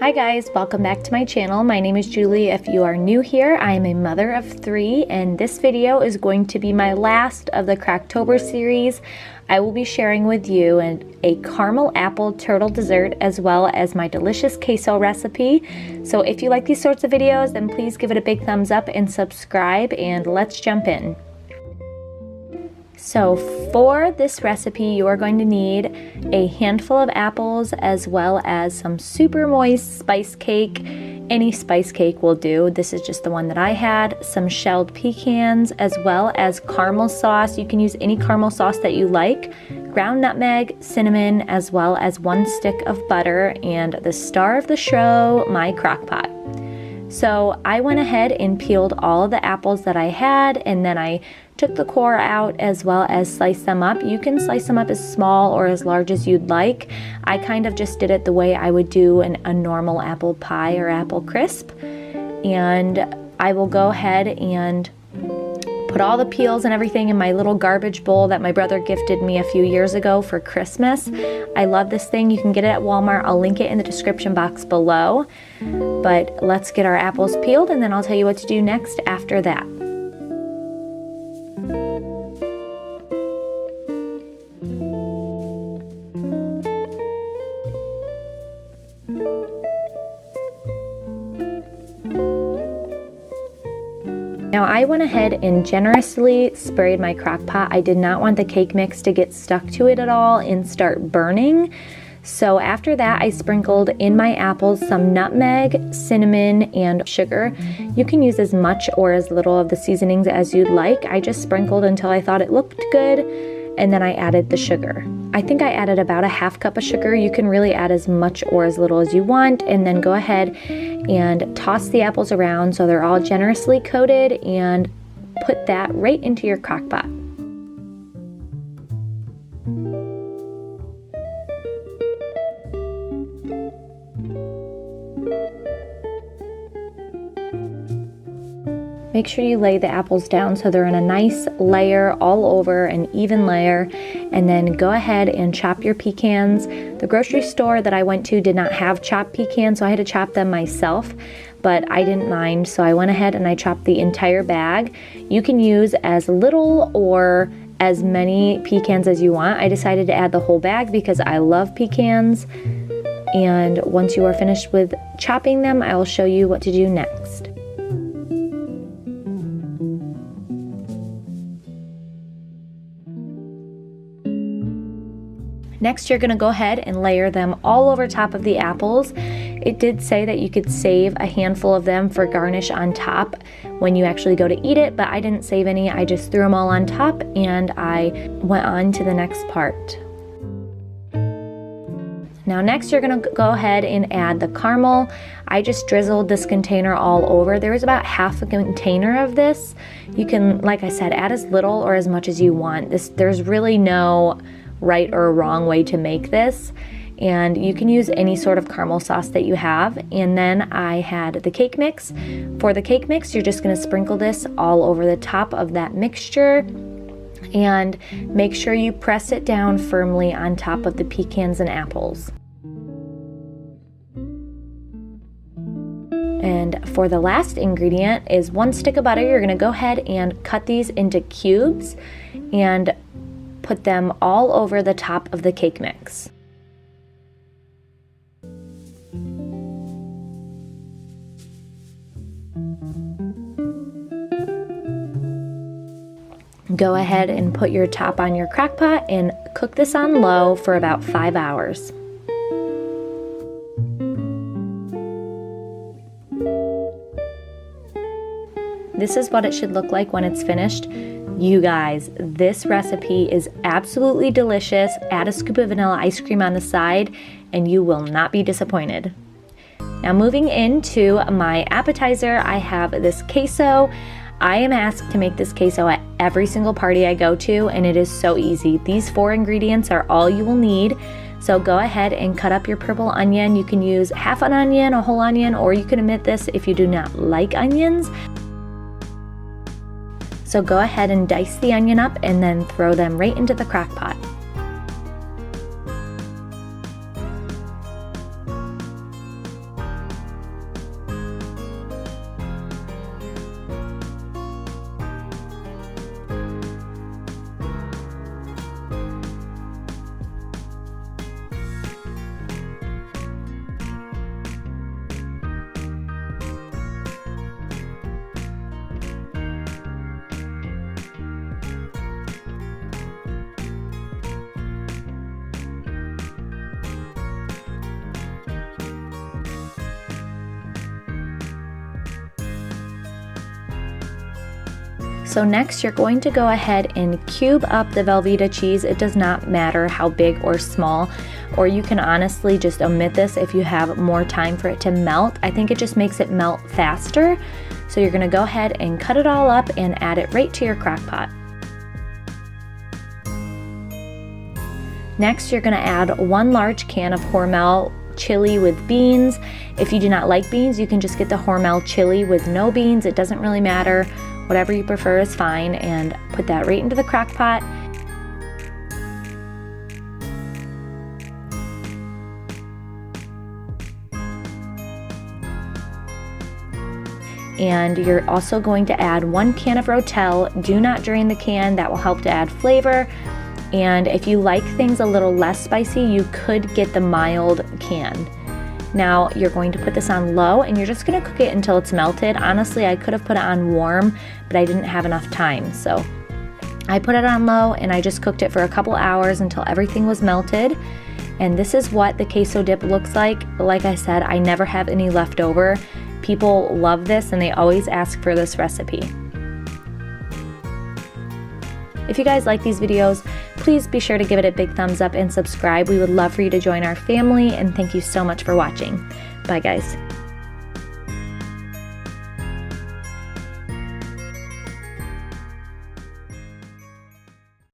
Hi guys, welcome back to my channel. My name is Julie. If you are new here, I am a mother of 3 and this video is going to be my last of the Crocktober series. I will be sharing with you a caramel apple turtle dessert as well as my delicious queso recipe. So if you like these sorts of videos, then please give it a big thumbs up and subscribe, and let's jump in. So for this recipe, you are going to need a handful of apples as well as some super moist spice cake. Any spice cake will do. This is just the one that I had. Some shelled pecans as well as caramel sauce. You can use any caramel sauce that you like. Ground nutmeg, cinnamon, as well as 1 stick of butter, and the star of the show, my crock pot. So I went ahead and peeled all of the apples that I had, and then I took the core out as well as sliced them up. You can slice them up as small or as large as you'd like. I kind of just did it the way I would do a normal apple pie or apple crisp. And I will go ahead and put all the peels and everything in my little garbage bowl that my brother gifted me a few years ago for Christmas. I love this thing. You can get it at Walmart. I'll link it in the description box below. But let's get our apples peeled and then I'll tell you what to do next after that. Now I went ahead and generously sprayed my crock pot. I did not want the cake mix to get stuck to it at all and start burning. So after that, I sprinkled in my apples some nutmeg, cinnamon, and sugar. You can use as much or as little of the seasonings as you'd like. I just sprinkled until I thought it looked good, and then I added the sugar. I think I added about a half cup of sugar. You can really add as much or as little as you want, and then go ahead and toss the apples around so they're all generously coated, and put that right into your crock pot. Make sure you lay the apples down so they're in a nice layer all over, an even layer, and then go ahead and chop your pecans. The grocery store that I went to did not have chopped pecans, so I had to chop them myself, but I didn't mind, so I went ahead and I chopped the entire bag. You can use as little or as many pecans as you want. I decided to add the whole bag because I love pecans. And once you are finished with chopping them, I will show you what to do next. Next, you're gonna go ahead and layer them all over top of the apples. It did say that you could save a handful of them for garnish on top when you actually go to eat it, but I didn't save any. I just threw them all on top and I went on to the next part. Now next, you're gonna go ahead and add the caramel. I just drizzled this container all over. There was about half a container of this. You can, like I said, add as little or as much as you want. There's really no right or wrong way to make this, and you can use any sort of caramel sauce that you have. And then I had the cake mix. For the cake mix, you're just going to sprinkle this all over the top of that mixture, and make sure you press it down firmly on top of the pecans and apples. And for the last ingredient is 1 stick of butter. You're going to go ahead and cut these into cubes and put them all over the top of the cake mix. Go ahead and put your top on your crock pot and cook this on low for about 5 hours. This is what it should look like when it's finished. You guys, this recipe is absolutely delicious. Add a scoop of vanilla ice cream on the side and you will not be disappointed. Now moving into my appetizer, I have this queso. I am asked to make this queso at every single party I go to, and it is so easy. These 4 ingredients are all you will need. So go ahead and cut up your purple onion. You can use half an onion, a whole onion, or you can omit this if you do not like onions. So go ahead and dice the onion up and then throw them right into the crock pot. So next you're going to go ahead and cube up the Velveeta cheese. It does not matter how big or small, or you can honestly just omit this if you have more time for it to melt. I think it just makes it melt faster. So you're gonna go ahead and cut it all up and add it right to your crock pot. Next, you're gonna add 1 large can of Hormel chili with beans. If you do not like beans, you can just get the Hormel chili with no beans. It doesn't really matter. Whatever you prefer is fine, and put that right into the crock pot. And you're also going to add 1 can of Rotel. Do not drain the can, that will help to add flavor. And if you like things a little less spicy, you could get the mild can. Now you're going to put this on low and you're just gonna cook it until it's melted. Honestly, I could have put it on warm, but I didn't have enough time. So I put it on low and I just cooked it for a couple hours until everything was melted. And this is what the queso dip looks like. Like I said, I never have any left over. People love this and they always ask for this recipe. If you guys like these videos, please be sure to give it a big thumbs up and subscribe. We would love for you to join our family, and thank you so much for watching. Bye guys.